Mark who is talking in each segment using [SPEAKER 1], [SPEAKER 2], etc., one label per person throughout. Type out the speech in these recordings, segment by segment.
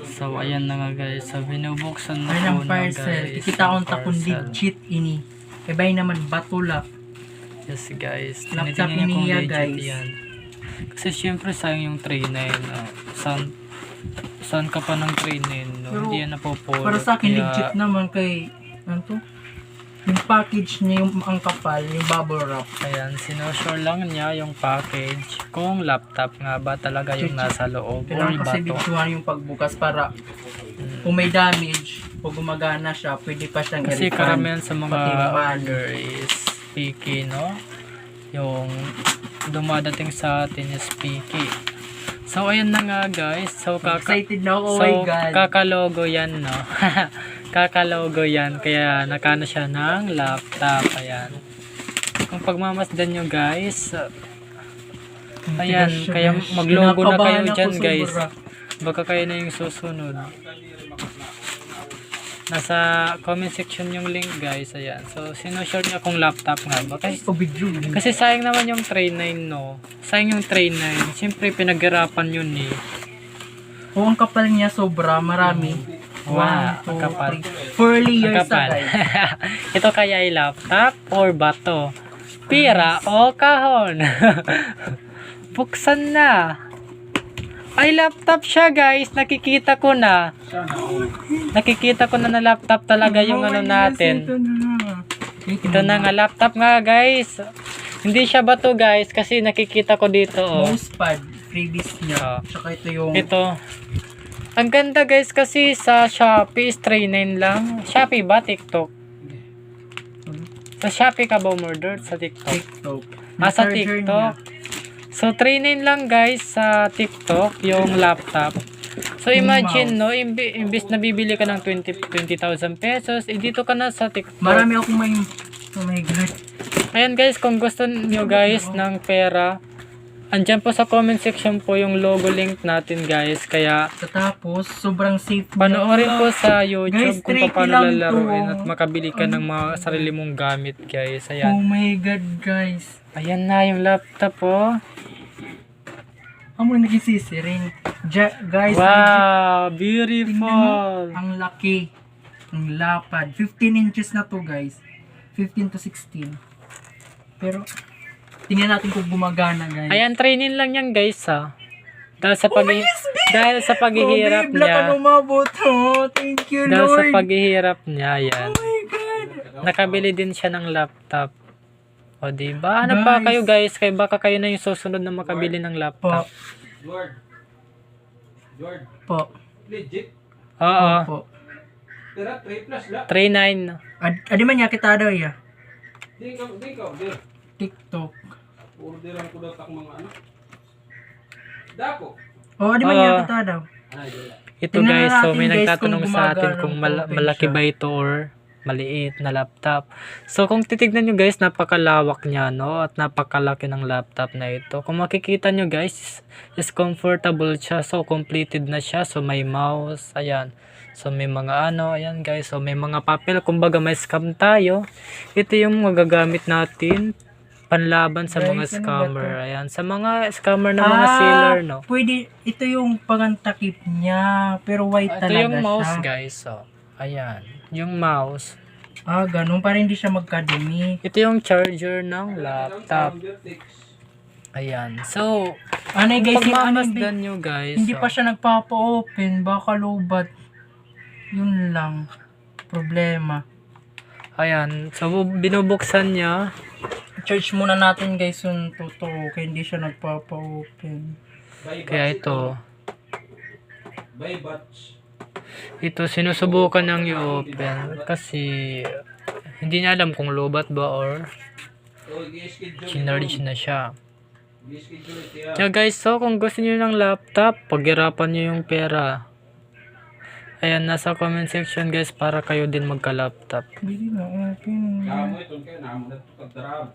[SPEAKER 1] So ayan na nga guys. So binubuksan na
[SPEAKER 2] Ay,
[SPEAKER 1] po
[SPEAKER 2] ng
[SPEAKER 1] na
[SPEAKER 2] parcel.
[SPEAKER 1] guys.
[SPEAKER 2] Kikita akong
[SPEAKER 1] yung
[SPEAKER 2] takon
[SPEAKER 1] parcel.
[SPEAKER 2] legit ini. Kabay naman batulak.
[SPEAKER 1] Yes guys.
[SPEAKER 2] Laptop
[SPEAKER 1] Tinitingnan kung
[SPEAKER 2] niya,
[SPEAKER 1] legit
[SPEAKER 2] guys.
[SPEAKER 1] yan. Kasi syempre sayang yung tray na yun. Saan ka pa ng tray na yun? No?
[SPEAKER 2] Pero,
[SPEAKER 1] Hindi yan napupulot.
[SPEAKER 2] Para sa akin
[SPEAKER 1] Kaya,
[SPEAKER 2] legit naman kay ano to? Yung package niya yung ang kapal, yung bubble wrap.
[SPEAKER 1] ayan, sinosure lang niya yung package kung laptop nga ba talaga yung nasa loob or
[SPEAKER 2] Kailangan kasi
[SPEAKER 1] bato.
[SPEAKER 2] bigtuhan yung pagbukas para kung may damage o gumagana siya, pwede pa siyang
[SPEAKER 1] Kasi
[SPEAKER 2] i-refund.
[SPEAKER 1] karamihan sa mga
[SPEAKER 2] Pati yung
[SPEAKER 1] order is picky, no? Yung dumadating sa atin is picky. So, ayan na nga guys. So,
[SPEAKER 2] Excited na ako, oh my God.
[SPEAKER 1] kakalogo yan, no? Kakalogo yan. Kaya, nakano siya ng laptop. Ayan. Kung pagmamasdan nyo guys, ayan, kaya maglogo na kayo dyan guys. Baka kayo na yung susunod. Nasa comment section yung link guys. Ayan. So, sinushare niya kung laptop nga ba. Kasi sayang naman yung tray 9, no? Sayang yung tray 9. Siyempre, pinag-garapan yun eh.
[SPEAKER 2] O, ang kapal niya sobra, marami.
[SPEAKER 1] Wow,
[SPEAKER 2] 1, 2,
[SPEAKER 1] ang kapal.
[SPEAKER 2] 3, 4 layers
[SPEAKER 1] Ang kapal.
[SPEAKER 2] na guys.
[SPEAKER 1] Ito kaya ay laptop or bato? Pira o kahon? Buksan na. Ay, laptop siya guys. Nakikita ko na. Nakikita ko na laptop talaga yung ano natin. Ito na nga, laptop nga guys. Hindi siya bato guys kasi nakikita ko dito. Oh.
[SPEAKER 2] Mousepad, previous niya. Tsaka ito yung...
[SPEAKER 1] Ito. Ang ganda guys kasi sa Shopee is 39 lang. Shopee ba? TikTok? Sa Shopee ka ba murder? Sa TikTok?
[SPEAKER 2] TikTok.
[SPEAKER 1] Sa TikTok. So 39 lang guys sa TikTok yung laptop. So imagine no, imbis na bibili ka ng 20,000 pesos, dito ka na sa TikTok.
[SPEAKER 2] Marami akong may... Oh my God.
[SPEAKER 1] Ayan guys, kung gusto niyo guys ng pera, andyan po sa comment section po yung logo link natin guys. Kaya
[SPEAKER 2] Tapos, sobrang safe niya.
[SPEAKER 1] panoorin po sa YouTube
[SPEAKER 2] Guys,
[SPEAKER 1] kung
[SPEAKER 2] tricky
[SPEAKER 1] paano
[SPEAKER 2] lang
[SPEAKER 1] lalaruin
[SPEAKER 2] to.
[SPEAKER 1] at makabili ka ng mga sarili mong gamit guys.
[SPEAKER 2] Oh
[SPEAKER 1] Ayan.
[SPEAKER 2] my God, guys.
[SPEAKER 1] Ayan na yung laptop oh.
[SPEAKER 2] Amo nagsisiring. Guys,
[SPEAKER 1] Wow,
[SPEAKER 2] tingnan mo,
[SPEAKER 1] beautiful.
[SPEAKER 2] ang laki. Ang lapad. 15 inches na to, guys. 15 to 16. Pero, tingnan natin kung gumagana, guys.
[SPEAKER 1] Ayan, training lang yan guys ha. Dahil sa paghihirap
[SPEAKER 2] Black
[SPEAKER 1] niya.
[SPEAKER 2] ano umabot, oh. Thank you,
[SPEAKER 1] Dahil sa
[SPEAKER 2] Lord.
[SPEAKER 1] paghihirap niya, yan.
[SPEAKER 2] Oh my God.
[SPEAKER 1] Nakabili din siya ng laptop. O diba? Ano pa kayo guys? Kaya baka kayo na yung susunod na makabili ng laptop.
[SPEAKER 2] Po.
[SPEAKER 3] Legit.
[SPEAKER 1] Oo.
[SPEAKER 2] Po.
[SPEAKER 3] Tira 3 plus la.
[SPEAKER 1] 3.9.
[SPEAKER 2] Adi man niya kita daw, ya.
[SPEAKER 3] Di ka order.
[SPEAKER 2] TikTok.
[SPEAKER 3] Orderan ko daw tak mga ano. Dako.
[SPEAKER 2] Oh, adi man niya kita daw.
[SPEAKER 3] Ay, wala.
[SPEAKER 1] Ito
[SPEAKER 2] Tingnan
[SPEAKER 1] guys, so
[SPEAKER 2] natin,
[SPEAKER 1] may
[SPEAKER 2] guys,
[SPEAKER 1] nagtatanong
[SPEAKER 2] kung
[SPEAKER 1] sa atin
[SPEAKER 2] gumagana
[SPEAKER 1] kung
[SPEAKER 2] ng open
[SPEAKER 1] malaki
[SPEAKER 2] siya.
[SPEAKER 1] ba ito or maliit na laptop. So kung titignan nyo guys, napakalawak niya no at napakalaki ng laptop na ito. Kung makikita nyo guys, is comfortable siya. So completed na siya. So may mouse, ayan. So may mga ano, ayan guys. So may mga papel, kumbaga may scam tayo. Ito yung magagamit natin panlaban sa
[SPEAKER 2] Guys,
[SPEAKER 1] mga
[SPEAKER 2] ano ba
[SPEAKER 1] scammer.
[SPEAKER 2] to?
[SPEAKER 1] Ayan, sa mga scammer na mga seller no.
[SPEAKER 2] Pwede, ito yung pangantakip niya, pero white
[SPEAKER 1] Ito
[SPEAKER 2] talaga
[SPEAKER 1] yung mouse
[SPEAKER 2] siya.
[SPEAKER 1] guys. So ayan, yung mouse.
[SPEAKER 2] Ganun, para hindi siya magkadumi.
[SPEAKER 1] Ito yung charger ng laptop. Ayan. So,
[SPEAKER 2] Ano guys, yung ano,
[SPEAKER 1] pagmamasdan nyo guys.
[SPEAKER 2] hindi
[SPEAKER 1] so,
[SPEAKER 2] pa siya nagpapa-open, baka lobat. Yun lang, problema.
[SPEAKER 1] Ayan. So, binubuksan niya.
[SPEAKER 2] Charge muna natin guys yung totoo, kaya hindi siya nagpapa-open.
[SPEAKER 1] Kaya ito.
[SPEAKER 3] By batch.
[SPEAKER 1] Ito, sinusubukan niyang i-open. Kasi, hindi niya alam kung lobat ba or
[SPEAKER 3] So, i-schedule.
[SPEAKER 1] chinarge na siya.
[SPEAKER 3] I-schedule siya.
[SPEAKER 1] Kaya guys, so kung gusto niyo ng laptop, paghirapan niyo yung pera. Ayan, nasa comment section guys para kayo din magka-laptop.
[SPEAKER 2] Hindi na open.
[SPEAKER 3] Namo ito kayo, namo na ito kagdarab.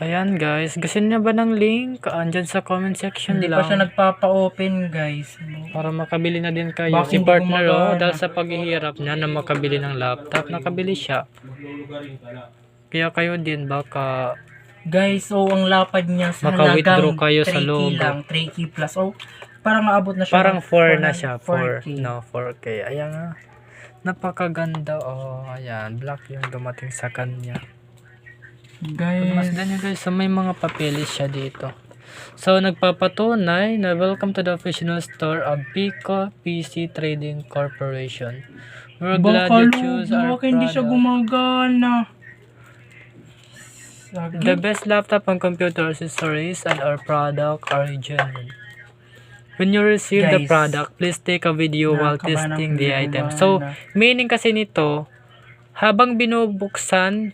[SPEAKER 1] Ayan guys, gusto niyo ba ng link? Andyan sa comment section
[SPEAKER 2] Hindi
[SPEAKER 1] lang.
[SPEAKER 2] pa siya nagpapa-open guys.
[SPEAKER 1] Para makabili na din kayo.
[SPEAKER 2] Bakit
[SPEAKER 1] Si
[SPEAKER 2] hindi
[SPEAKER 1] partner
[SPEAKER 2] gumagana?
[SPEAKER 1] dahil sa paghihirap niya na makabili ng laptop, nakabili siya.
[SPEAKER 3] Maglulugarin ka
[SPEAKER 1] Kaya kayo din baka
[SPEAKER 2] Guys, ang lapad niya sa
[SPEAKER 1] Maka-withdraw
[SPEAKER 2] halagang
[SPEAKER 1] kayo sa
[SPEAKER 2] 3K
[SPEAKER 1] loob.
[SPEAKER 2] lang, 3K plus. parang maabot na siya.
[SPEAKER 1] Parang
[SPEAKER 2] ng
[SPEAKER 1] 4 na siya.
[SPEAKER 2] 4K.
[SPEAKER 1] 4. No, 4K. Ayan nga. Napakaganda. Oh, ayan. Black yung dumating sa kanya.
[SPEAKER 2] Guys,
[SPEAKER 1] Pagmasdan nyo guys, so may mga papeles siya dito. So, nagpapatunay na welcome to the official store of Pico PC Trading Corporation. We're glad you choose our
[SPEAKER 2] bakit hindi siya
[SPEAKER 1] product.
[SPEAKER 2] gumagana?
[SPEAKER 1] The best laptop and computer accessories and our product are genuine. When you receive the
[SPEAKER 2] Guys,
[SPEAKER 1] product, please take a video while
[SPEAKER 2] nakakabahan
[SPEAKER 1] testing
[SPEAKER 2] ako
[SPEAKER 1] the
[SPEAKER 2] ng
[SPEAKER 1] item.
[SPEAKER 2] gumagana.
[SPEAKER 1] So, meaning kasi nito, habang binubuksan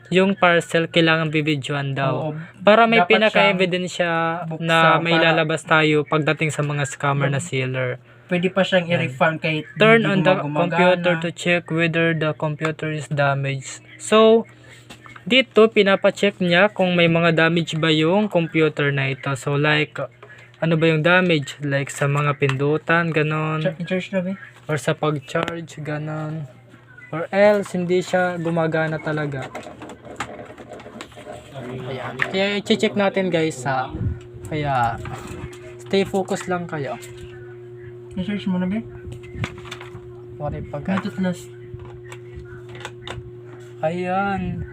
[SPEAKER 1] yung parcel, kailangan bibidyoan daw.
[SPEAKER 2] Oo.
[SPEAKER 1] Para may
[SPEAKER 2] Dapat
[SPEAKER 1] pinaka-ebidensya
[SPEAKER 2] siyang
[SPEAKER 1] na
[SPEAKER 2] buksan
[SPEAKER 1] may
[SPEAKER 2] para-
[SPEAKER 1] lalabas tayo pagdating sa mga scammer na seller.
[SPEAKER 2] Pwede pa siyang i-refund kahit
[SPEAKER 1] Turn
[SPEAKER 2] hindi
[SPEAKER 1] on the
[SPEAKER 2] gumagana.
[SPEAKER 1] computer to check whether the computer is damaged. So, dito, pinapacheck niya kung may mga damage ba yung computer na ito. So, like, ano ba yung damage? Like, sa mga pindutan, ganon.
[SPEAKER 2] I-charge na ba?
[SPEAKER 1] Or sa pag-charge, ganon. Or else, hindi siya gumagana talaga. Ayan. Kaya, i-check natin guys ha. Kaya, stay focus lang kayo.
[SPEAKER 2] I-charge mo na ba?
[SPEAKER 1] Sorry pag...
[SPEAKER 2] Ito last.
[SPEAKER 1] Ayan.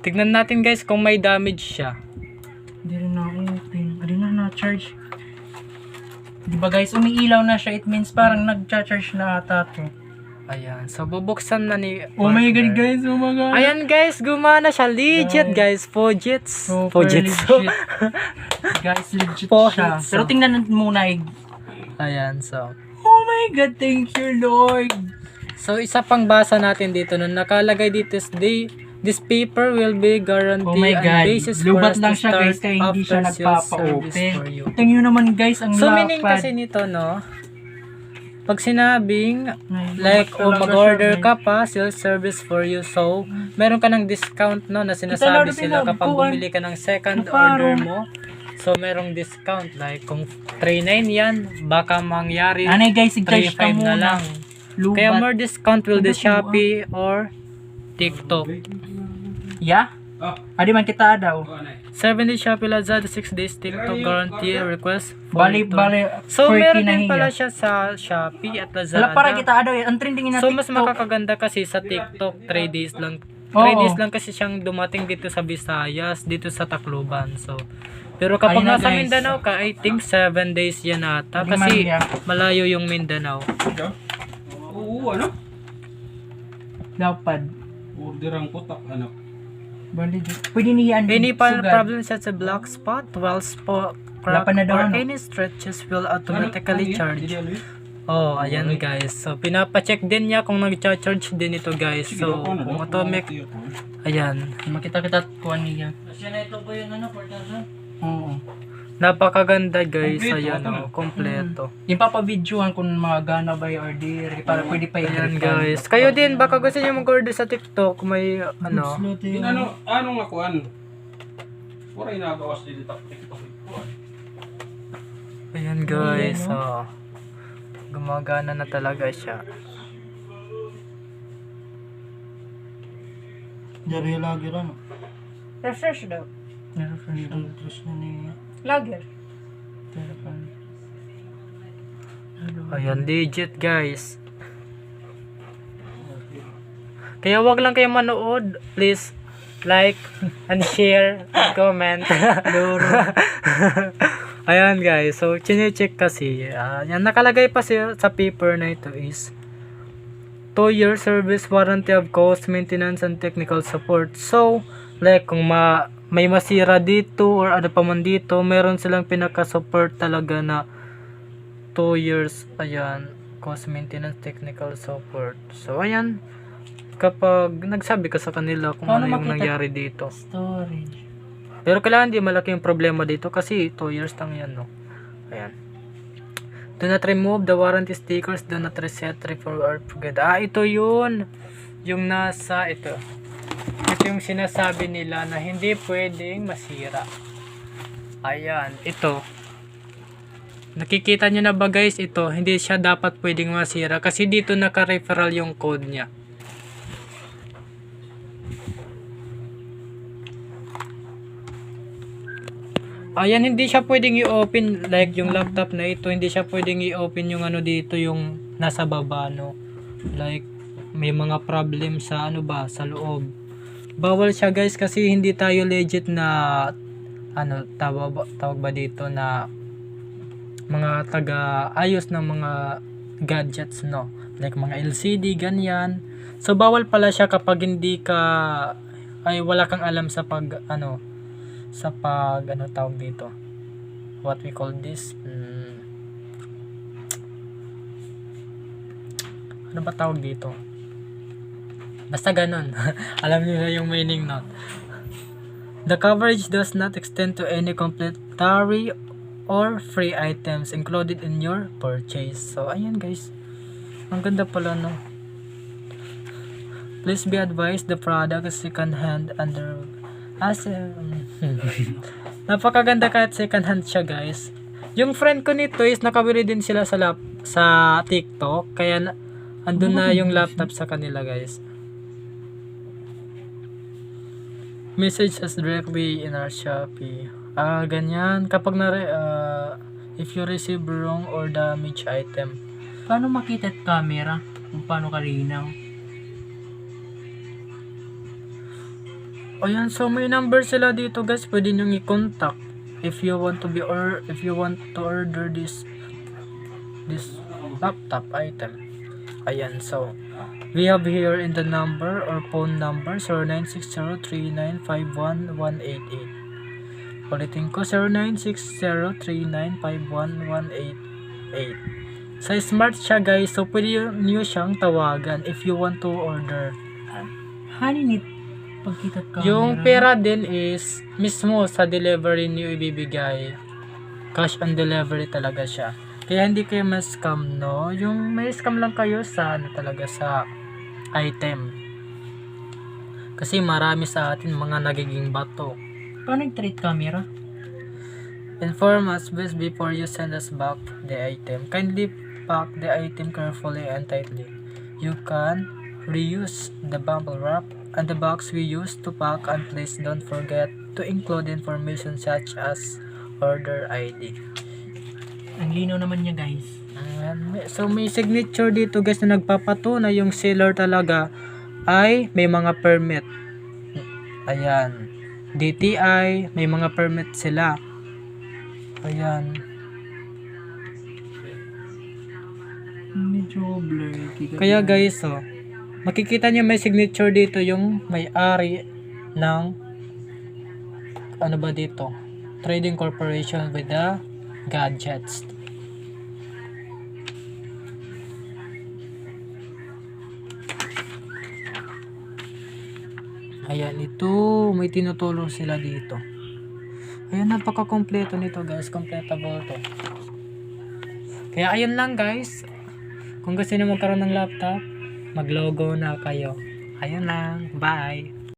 [SPEAKER 1] Tignan natin guys kung may damage siya.
[SPEAKER 2] Hindi rin na-open. Hindi na na-charge. Diba guys, umiilaw na siya. It means parang nag-charge na ata to.
[SPEAKER 1] Ayan. So, bubuksan na ni...
[SPEAKER 2] Oh my god
[SPEAKER 1] partner.
[SPEAKER 2] guys, oh my god.
[SPEAKER 1] Ayan guys, gumana siya. Legit guys. Fojits.
[SPEAKER 2] Super legit. Guys, legit siya.
[SPEAKER 1] Pohits.
[SPEAKER 2] Pero tingnan natin muna.
[SPEAKER 1] Ayan. So,
[SPEAKER 2] Oh my god, thank you Lord.
[SPEAKER 1] so isa pang basa natin dito. Nung nakalagay dito is this paper will be guaranteed
[SPEAKER 2] Oh my god,
[SPEAKER 1] and basis for
[SPEAKER 2] lubat
[SPEAKER 1] us
[SPEAKER 2] lang
[SPEAKER 1] to
[SPEAKER 2] siya guys
[SPEAKER 1] start
[SPEAKER 2] kaya hindi siya
[SPEAKER 1] after sales service
[SPEAKER 2] nagpapa-open.
[SPEAKER 1] for you.
[SPEAKER 2] Tingnan nyo naman guys, ang
[SPEAKER 1] So,
[SPEAKER 2] lapad.
[SPEAKER 1] meaning kasi nito, no? Pag sinabing,
[SPEAKER 2] Ay,
[SPEAKER 1] like,
[SPEAKER 2] lubat talaga
[SPEAKER 1] mag-order
[SPEAKER 2] siya,
[SPEAKER 1] ka pa, sales service for you. So, meron ka ng discount, no? Na sinasabi
[SPEAKER 2] Kita
[SPEAKER 1] sila
[SPEAKER 2] na,
[SPEAKER 1] kapag
[SPEAKER 2] pinagkuhan.
[SPEAKER 1] bumili ka ng second
[SPEAKER 2] Na parang-
[SPEAKER 1] order mo. So, merong discount. Like, kung 3.9 yan, baka mangyari
[SPEAKER 2] Anay guys, i-charge ka
[SPEAKER 1] 3.5 na
[SPEAKER 2] muna.
[SPEAKER 1] lang.
[SPEAKER 2] Lubat.
[SPEAKER 1] Kaya more discount will the
[SPEAKER 2] Lubat mo,
[SPEAKER 1] Shopee or TikTok.
[SPEAKER 2] Yeah?
[SPEAKER 3] Ah,
[SPEAKER 2] Adi man kita daw.
[SPEAKER 3] ano eh.
[SPEAKER 1] 7 days Shopee Lazada, 6 days TikTok guarantee request.
[SPEAKER 2] Bali,
[SPEAKER 1] 42.
[SPEAKER 2] bali.
[SPEAKER 1] So,
[SPEAKER 2] 4K
[SPEAKER 1] meron
[SPEAKER 2] na
[SPEAKER 1] din
[SPEAKER 2] hiya.
[SPEAKER 1] pala siya sa Shopee at
[SPEAKER 2] Wala
[SPEAKER 1] Lazada.
[SPEAKER 2] para kita daw. Ang trending na
[SPEAKER 1] So,
[SPEAKER 2] TikTok.
[SPEAKER 1] mas makakaganda kasi sa TikTok, 3 days lang. 3
[SPEAKER 2] Oo.
[SPEAKER 1] days lang kasi siyang dumating dito sa Visayas, dito sa Tacloban. So, pero kapag
[SPEAKER 2] Ayun na,
[SPEAKER 1] nasa
[SPEAKER 2] guys.
[SPEAKER 1] Mindanao ka, I think 7 days yan ata.
[SPEAKER 2] Hindi
[SPEAKER 1] Kasi
[SPEAKER 2] man yan.
[SPEAKER 1] malayo yung Mindanao.
[SPEAKER 3] Oo, ano?
[SPEAKER 2] Lapad.
[SPEAKER 3] Orderang putak, ano?
[SPEAKER 2] Bali. Pwede niyan.
[SPEAKER 1] Any
[SPEAKER 2] sugat.
[SPEAKER 1] problem such as black spot, well spot, crack,
[SPEAKER 2] Wala pa na daw,
[SPEAKER 1] or
[SPEAKER 2] ano?
[SPEAKER 1] any stretches will automatically
[SPEAKER 3] Ano?
[SPEAKER 1] charge.
[SPEAKER 3] Hindi, ano yun?
[SPEAKER 1] Oh, ayan guys. So, pinapacheck din niya kung nag-charge din ito guys.
[SPEAKER 3] Sige,
[SPEAKER 1] So,
[SPEAKER 3] ako, ano,
[SPEAKER 1] kung
[SPEAKER 3] no?
[SPEAKER 1] automatic, ayan.
[SPEAKER 2] Makita-kita kuha niya.
[SPEAKER 1] Asya na ito po yung ano, 4,000?
[SPEAKER 2] Oo.
[SPEAKER 1] Napakaganda guys.
[SPEAKER 3] Kompleto,
[SPEAKER 1] Ayan
[SPEAKER 3] ito na.
[SPEAKER 1] oh, kompleto.
[SPEAKER 2] Yung papavideoan kung mga gana ba yung order. Para pwede pa
[SPEAKER 1] Ayan
[SPEAKER 2] i-refund.
[SPEAKER 1] guys. Kayo din, baka gusto nyo mag-order sa TikTok. May ano.
[SPEAKER 3] Yun, ano nga kuan? Pura inagawas din dito.
[SPEAKER 1] Ayan guys. Oh. Gumagana na talaga siya.
[SPEAKER 2] Dari lagi rin.
[SPEAKER 4] Refresh daw.
[SPEAKER 2] Refresh na niya.
[SPEAKER 4] Lager.
[SPEAKER 2] Telephone.
[SPEAKER 1] Ayan, legit guys. Kaya wag lang kayo manood. Please like and share and comment. Ayan guys. So, chine-check kasi. Yan, nakalagay pa sa paper na ito is 2-year service warranty of cost, maintenance, and technical support. So, like kung may masira dito or ano pa man dito, meron silang pinaka-support talaga na 2 years. Ayan, cost, maintenance, technical support. So, ayan. Kapag nagsabi ka sa kanila kung
[SPEAKER 2] Paano
[SPEAKER 1] ano yung
[SPEAKER 2] makita?
[SPEAKER 1] nangyari dito.
[SPEAKER 2] Storage.
[SPEAKER 1] Pero kailangan di malaki yung problema dito kasi 2 years lang yan, no? Ayan. Do not remove the warranty stickers. Do not reset, refer, or forget. Ito yun. Yung nasa, ito. Ito yung sinasabi nila na hindi pwedeng masira. Ayan, ito. Nakikita nyo na ba guys, ito. Hindi siya dapat pwedeng masira kasi dito naka-referral yung code niya. Ayan, hindi siya pwedeng i-open like yung laptop na ito, hindi siya pwedeng i-open yung ano dito, yung nasa baba, no. Like may mga problem sa ano ba, sa loob. Bawal siya guys kasi hindi tayo legit na ano, tawag ba dito na mga taga-ayos ng mga gadgets, no. Like mga LCD, ganyan. So bawal pala siya kapag hindi ka ay wala kang alam sa pag ano, sa pag ano tawag dito, what we call this, ano ba tawag dito, basta ganun. Alam niyo na yung meaning nun. The coverage does not extend to any complimentary or free items included in your purchase. So ayan guys, ang ganda pala, no. Please be advised, the product is second hand under as napakaganda kahit second hand siya guys. Yung friend ko nito is nakabili din sila sa TikTok, kaya andun na yung laptop sa kanila guys. Message us directly in our Shopee. Ganyan kapag if you receive wrong or damaged item.
[SPEAKER 2] Paano makita at camera? Kung paano kalinaw?
[SPEAKER 1] Ayan, so may number sila dito guys, pwede nyo i-contact if you want to order this laptop item. Ayan, so we have here in the number or phone number 096039511188. Ulitin ko, 096039511188. Sa smart siya guys, so pwede nyo siyang tawagan if you want to order.
[SPEAKER 2] Haninit pagkita at camera.
[SPEAKER 1] Yung pera din is mismo sa delivery niyo ibibigay. Cash on delivery talaga siya. Kaya hindi kayo ma-scam, no? Yung may scam lang kayo sa ano talaga, sa item. Kasi marami sa atin mga nagiging bato.
[SPEAKER 2] Paano yung camera?
[SPEAKER 1] Inform us best before you send us back the item. Kindly pack the item carefully and tightly. You can reuse the bubble wrap and the box we used to pack, and please don't forget to include information such as order ID.
[SPEAKER 2] Ang linaw naman niya guys.
[SPEAKER 1] So may signature dito guys na nagpapatunay yung seller talaga ay may mga permit. Ayan. DTI, may mga permit sila. Ayan.
[SPEAKER 2] Medyo blurry.
[SPEAKER 1] Kaya guys, makikita nyo may signature dito yung may-ari ng ano ba dito, Trading Corporation with the gadgets. Ayan, ito may tinutulong sila dito. Ayan, napaka-kompleto nito guys, completable to. Kaya ayun lang guys, kung gusto niyo magkaroon ng laptop, mag-logo na kayo. Ayun lang, bye!